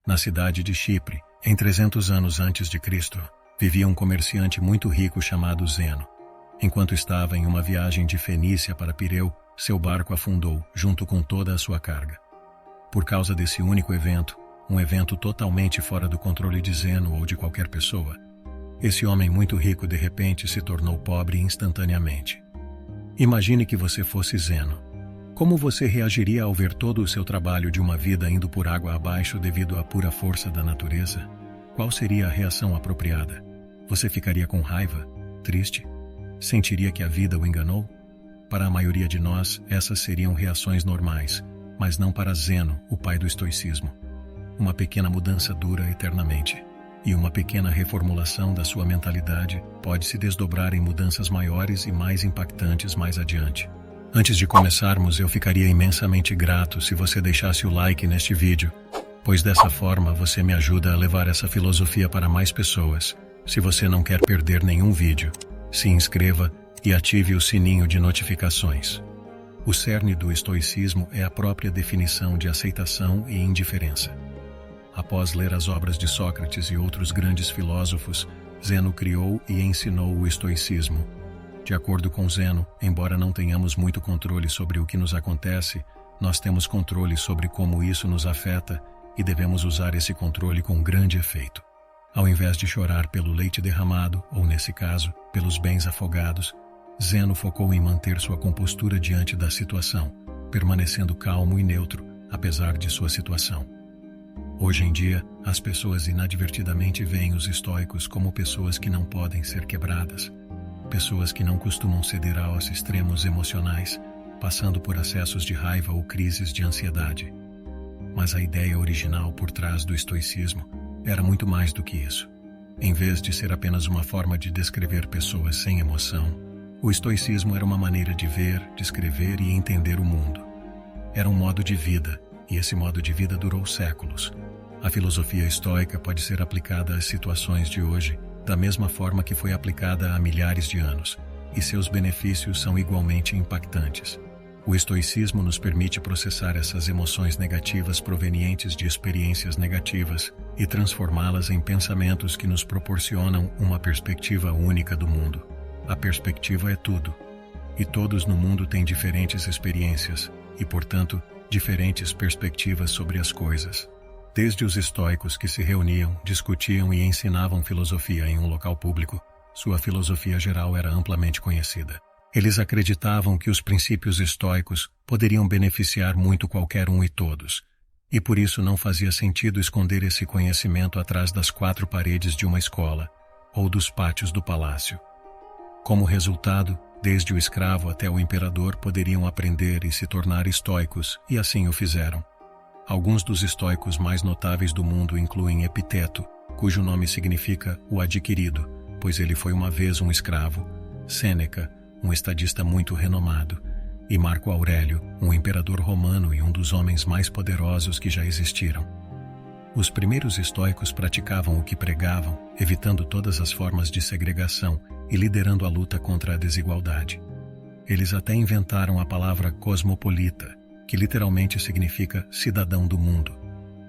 Na cidade de Chipre, em 300 anos antes de Cristo, vivia um comerciante muito rico chamado Zeno. Enquanto estava em uma viagem de Fenícia para Pireu, seu barco afundou, junto com toda a sua carga. Por causa desse único evento, um evento totalmente fora do controle de Zeno ou de qualquer pessoa, esse homem muito rico de repente se tornou pobre instantaneamente. Imagine que você fosse Zeno. Como você reagiria ao ver todo o seu trabalho de uma vida indo por água abaixo devido à pura força da natureza? Qual seria a reação apropriada? Você ficaria com raiva? Triste? Sentiria que a vida o enganou? Para a maioria de nós, essas seriam reações normais, mas não para Zeno, o pai do estoicismo. Uma pequena mudança dura eternamente, e uma pequena reformulação da sua mentalidade pode se desdobrar em mudanças maiores e mais impactantes mais adiante. Antes de começarmos, eu ficaria imensamente grato se você deixasse o like neste vídeo, pois dessa forma você me ajuda a levar essa filosofia para mais pessoas. Se você não quer perder nenhum vídeo, se inscreva e ative o sininho de notificações. O cerne do estoicismo é a própria definição de aceitação e indiferença. Após ler as obras de Sócrates e outros grandes filósofos, Zeno criou e ensinou o estoicismo. De acordo com Zeno, embora não tenhamos muito controle sobre o que nos acontece, nós temos controle sobre como isso nos afeta e devemos usar esse controle com grande efeito. Ao invés de chorar pelo leite derramado, ou nesse caso, pelos bens afogados, Zeno focou em manter sua compostura diante da situação, permanecendo calmo e neutro, apesar de sua situação. Hoje em dia, as pessoas inadvertidamente veem os estoicos como pessoas que não podem ser quebradas, pessoas que não costumam ceder aos extremos emocionais, passando por acessos de raiva ou crises de ansiedade. Mas a ideia original por trás do estoicismo era muito mais do que isso. Em vez de ser apenas uma forma de descrever pessoas sem emoção, o estoicismo era uma maneira de ver, descrever e entender o mundo. Era um modo de vida, e esse modo de vida durou séculos. A filosofia estoica pode ser aplicada às situações de hoje, da mesma forma que foi aplicada há milhares de anos, e seus benefícios são igualmente impactantes. O estoicismo nos permite processar essas emoções negativas provenientes de experiências negativas e transformá-las em pensamentos que nos proporcionam uma perspectiva única do mundo. A perspectiva é tudo, e todos no mundo têm diferentes experiências e, portanto, diferentes perspectivas sobre as coisas. Desde os estoicos que se reuniam, discutiam e ensinavam filosofia em um local público, sua filosofia geral era amplamente conhecida. Eles acreditavam que os princípios estoicos poderiam beneficiar muito qualquer um e todos, e por isso não fazia sentido esconder esse conhecimento atrás das 4 paredes de uma escola ou dos pátios do palácio. Como resultado, desde o escravo até o imperador poderiam aprender e se tornar estoicos, e assim o fizeram. Alguns dos estoicos mais notáveis do mundo incluem Epiteto, cujo nome significa o adquirido, pois ele foi uma vez um escravo, Sêneca, um estadista muito renomado, e Marco Aurélio, um imperador romano e um dos homens mais poderosos que já existiram. Os primeiros estoicos praticavam o que pregavam, evitando todas as formas de segregação e liderando a luta contra a desigualdade. Eles até inventaram a palavra cosmopolita, que literalmente significa cidadão do mundo.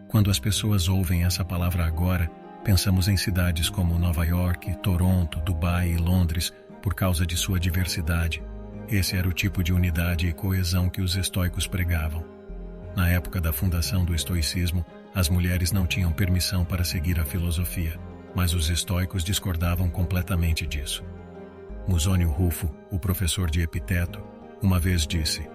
Quando as pessoas ouvem essa palavra agora, pensamos em cidades como Nova York, Toronto, Dubai e Londres, por causa de sua diversidade. Esse era o tipo de unidade e coesão que os estoicos pregavam. Na época da fundação do estoicismo, as mulheres não tinham permissão para seguir a filosofia, mas os estoicos discordavam completamente disso. Musônio Rufo, o professor de Epiteto, uma vez disse: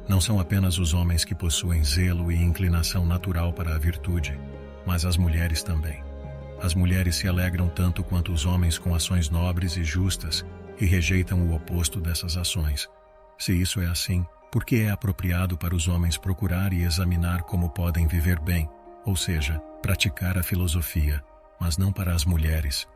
"Não são apenas os homens que possuem zelo e inclinação natural para a virtude, mas as mulheres também. As mulheres se alegram tanto quanto os homens com ações nobres e justas e rejeitam o oposto dessas ações. Se isso é assim, por que é apropriado para os homens procurar e examinar como podem viver bem, ou seja, praticar a filosofia, mas não para as mulheres?"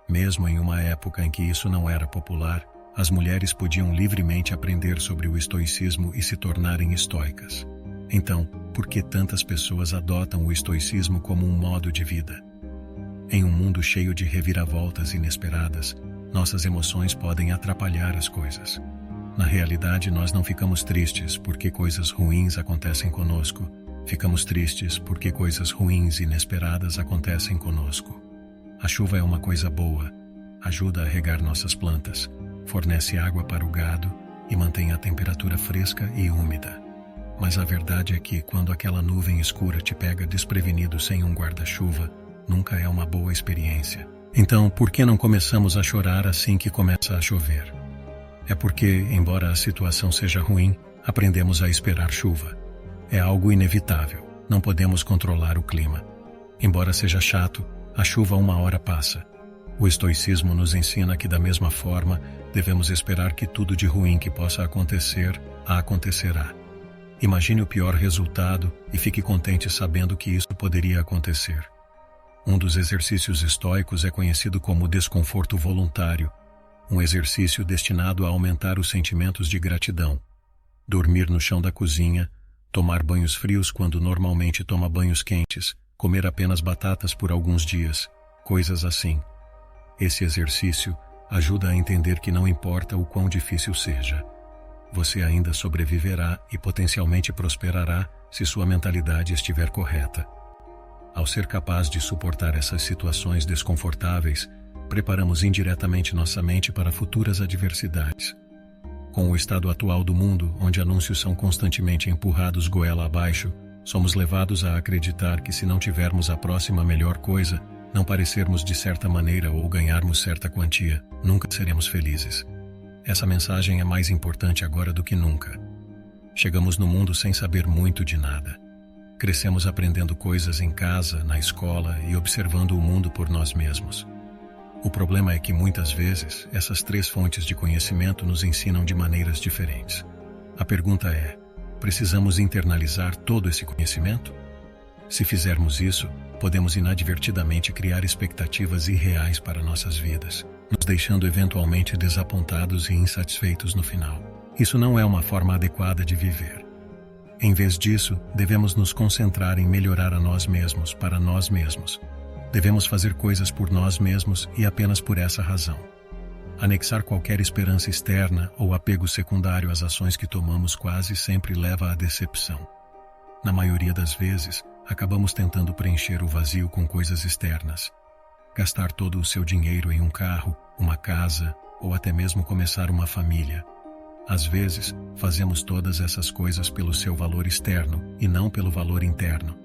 Mesmo em uma época em que isso não era popular, as mulheres podiam livremente aprender sobre o estoicismo e se tornarem estoicas. Então, por que tantas pessoas adotam o estoicismo como um modo de vida? Em um mundo cheio de reviravoltas inesperadas, nossas emoções podem atrapalhar as coisas. Na realidade, nós não ficamos tristes porque coisas ruins acontecem conosco. Ficamos tristes porque coisas ruins e inesperadas acontecem conosco. A chuva é uma coisa boa, ajuda a regar nossas plantas, fornece água para o gado e mantém a temperatura fresca e úmida. Mas a verdade é que, quando aquela nuvem escura te pega desprevenido sem um guarda-chuva, nunca é uma boa experiência. Então, por que não começamos a chorar assim que começa a chover? É porque, embora a situação seja ruim, aprendemos a esperar chuva. É algo inevitável, não podemos controlar o clima. Embora seja chato, a chuva uma hora passa. O estoicismo nos ensina que, da mesma forma, devemos esperar que tudo de ruim que possa acontecer, acontecerá. Imagine o pior resultado e fique contente sabendo que isso poderia acontecer. Um dos exercícios estoicos é conhecido como desconforto voluntário, um exercício destinado a aumentar os sentimentos de gratidão. Dormir no chão da cozinha, tomar banhos frios quando normalmente toma banhos quentes, comer apenas batatas por alguns dias, coisas assim. Esse exercício ajuda a entender que não importa o quão difícil seja, você ainda sobreviverá e potencialmente prosperará se sua mentalidade estiver correta. Ao ser capaz de suportar essas situações desconfortáveis, preparamos indiretamente nossa mente para futuras adversidades. Com o estado atual do mundo, onde anúncios são constantemente empurrados goela abaixo, somos levados a acreditar que se não tivermos a próxima melhor coisa, não parecermos de certa maneira ou ganharmos certa quantia, nunca seremos felizes. Essa mensagem é mais importante agora do que nunca. Chegamos no mundo sem saber muito de nada. Crescemos aprendendo coisas em casa, na escola e observando o mundo por nós mesmos. O problema é que muitas vezes essas três fontes de conhecimento nos ensinam de maneiras diferentes. A pergunta é: precisamos internalizar todo esse conhecimento? Se fizermos isso, podemos inadvertidamente criar expectativas irreais para nossas vidas, nos deixando eventualmente desapontados e insatisfeitos no final. Isso não é uma forma adequada de viver. Em vez disso, devemos nos concentrar em melhorar a nós mesmos, para nós mesmos. Devemos fazer coisas por nós mesmos e apenas por essa razão. Anexar qualquer esperança externa ou apego secundário às ações que tomamos quase sempre leva à decepção. Na maioria das vezes, acabamos tentando preencher o vazio com coisas externas. Gastar todo o seu dinheiro em um carro, uma casa ou até mesmo começar uma família. Às vezes, fazemos todas essas coisas pelo seu valor externo e não pelo valor interno.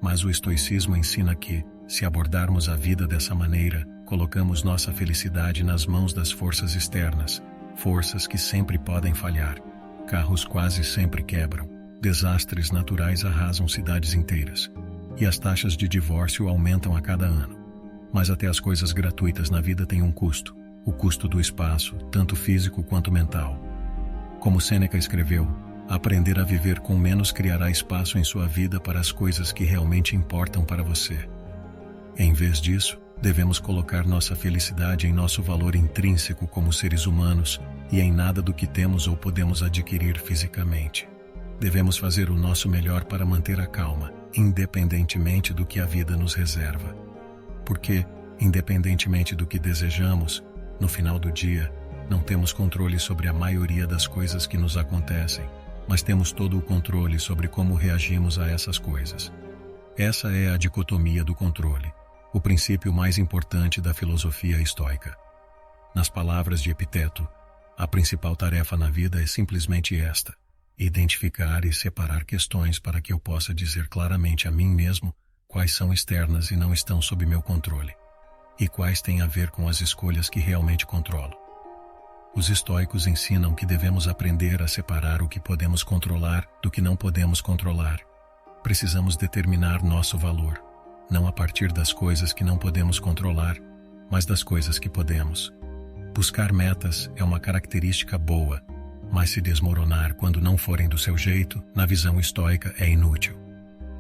Mas o estoicismo ensina que, se abordarmos a vida dessa maneira, colocamos nossa felicidade nas mãos das forças externas, forças que sempre podem falhar. Carros quase sempre quebram, desastres naturais arrasam cidades inteiras, e as taxas de divórcio aumentam a cada ano. Mas até as coisas gratuitas na vida têm um custo, o custo do espaço, tanto físico quanto mental. Como Sêneca escreveu, aprender a viver com menos criará espaço em sua vida para as coisas que realmente importam para você. Em vez disso, devemos colocar nossa felicidade em nosso valor intrínseco como seres humanos e em nada do que temos ou podemos adquirir fisicamente. Devemos fazer o nosso melhor para manter a calma, independentemente do que a vida nos reserva. Porque, independentemente do que desejamos, no final do dia, não temos controle sobre a maioria das coisas que nos acontecem, mas temos todo o controle sobre como reagimos a essas coisas. Essa é a dicotomia do controle, o princípio mais importante da filosofia estoica. Nas palavras de Epiteto, a principal tarefa na vida é simplesmente esta: identificar e separar questões para que eu possa dizer claramente a mim mesmo quais são externas e não estão sob meu controle, e quais têm a ver com as escolhas que realmente controlo. Os estoicos ensinam que devemos aprender a separar o que podemos controlar do que não podemos controlar. Precisamos determinar nosso valor, não a partir das coisas que não podemos controlar, mas das coisas que podemos. Buscar metas é uma característica boa, mas se desmoronar quando não forem do seu jeito, na visão estoica, é inútil.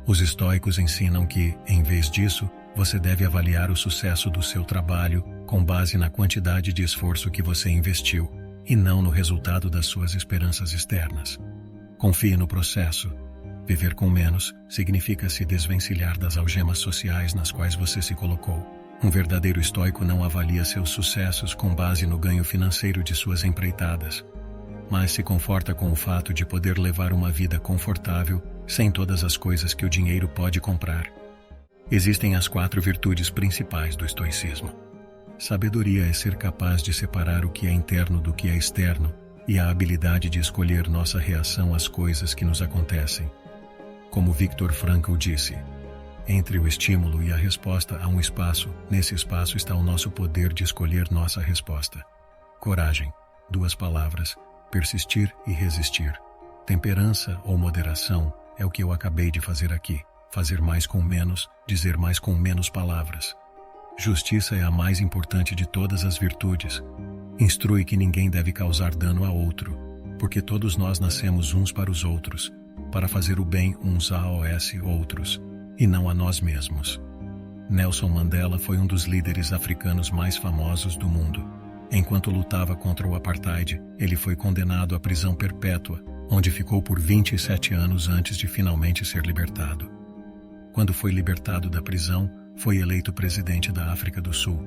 Os estoicos ensinam que, em vez disso, você deve avaliar o sucesso do seu trabalho com base na quantidade de esforço que você investiu e não no resultado das suas esperanças externas. Confie no processo. Viver com menos significa se desvencilhar das algemas sociais nas quais você se colocou. Um verdadeiro estoico não avalia seus sucessos com base no ganho financeiro de suas empreitadas, mas se conforta com o fato de poder levar uma vida confortável sem todas as coisas que o dinheiro pode comprar. Existem as 4 virtudes principais do estoicismo. Sabedoria é ser capaz de separar o que é interno do que é externo e a habilidade de escolher nossa reação às coisas que nos acontecem. Como Viktor Frankl disse, entre o estímulo e a resposta há um espaço, nesse espaço está o nosso poder de escolher nossa resposta. Coragem, 2 palavras, persistir e resistir. Temperança ou moderação é o que eu acabei de fazer aqui, fazer mais com menos, dizer mais com menos palavras. Justiça é a mais importante de todas as virtudes. Instrui que ninguém deve causar dano a outro, porque todos nós nascemos uns para os outros, para fazer o bem uns aos outros, e não a nós mesmos. Nelson Mandela foi um dos líderes africanos mais famosos do mundo. Enquanto lutava contra o apartheid, ele foi condenado à prisão perpétua, onde ficou por 27 anos antes de finalmente ser libertado. Quando foi libertado da prisão, foi eleito presidente da África do Sul.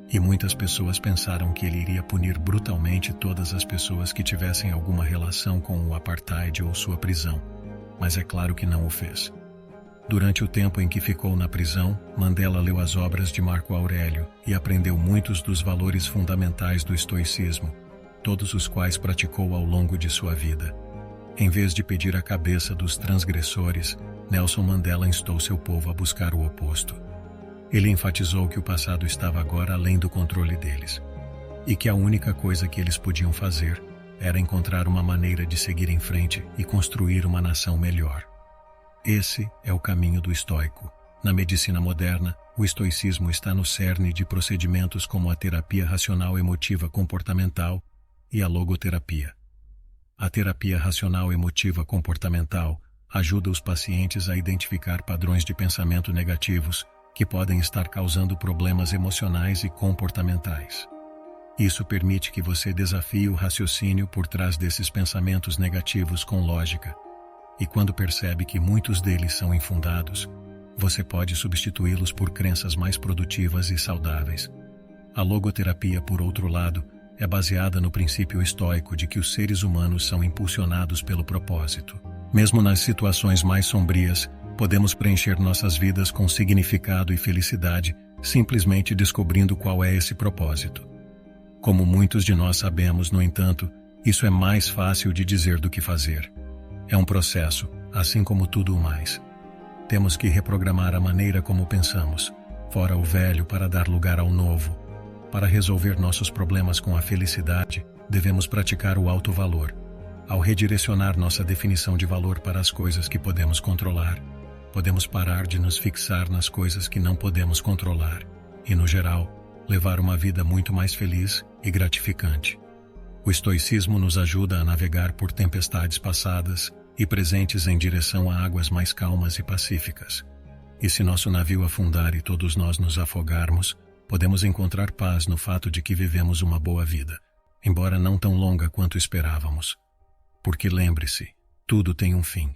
E muitas pessoas pensaram que ele iria punir brutalmente todas as pessoas que tivessem alguma relação com o apartheid ou sua prisão. Mas é claro que não o fez. Durante o tempo em que ficou na prisão, Mandela leu as obras de Marco Aurélio e aprendeu muitos dos valores fundamentais do estoicismo, todos os quais praticou ao longo de sua vida. Em vez de pedir a cabeça dos transgressores, Nelson Mandela instou seu povo a buscar o oposto. Ele enfatizou que o passado estava agora além do controle deles, e que a única coisa que eles podiam fazer era encontrar uma maneira de seguir em frente e construir uma nação melhor. Esse é o caminho do estoico. Na medicina moderna, o estoicismo está no cerne de procedimentos como a terapia racional emotiva comportamental e a logoterapia. A terapia racional emotiva comportamental ajuda os pacientes a identificar padrões de pensamento negativos que podem estar causando problemas emocionais e comportamentais. Isso permite que você desafie o raciocínio por trás desses pensamentos negativos com lógica. E quando percebe que muitos deles são infundados, você pode substituí-los por crenças mais produtivas e saudáveis. A logoterapia, por outro lado, é baseada no princípio estoico de que os seres humanos são impulsionados pelo propósito. Mesmo nas situações mais sombrias, podemos preencher nossas vidas com significado e felicidade, simplesmente descobrindo qual é esse propósito. Como muitos de nós sabemos, no entanto, isso é mais fácil de dizer do que fazer. É um processo, assim como tudo o mais. Temos que reprogramar a maneira como pensamos, fora o velho para dar lugar ao novo. Para resolver nossos problemas com a felicidade, devemos praticar o alto valor. Ao redirecionar nossa definição de valor para as coisas que podemos controlar, podemos parar de nos fixar nas coisas que não podemos controlar e, no geral, levar uma vida muito mais feliz e gratificante. O estoicismo nos ajuda a navegar por tempestades passadas e presentes em direção a águas mais calmas e pacíficas. E se nosso navio afundar e todos nós nos afogarmos, podemos encontrar paz no fato de que vivemos uma boa vida, embora não tão longa quanto esperávamos. Porque lembre-se, tudo tem um fim.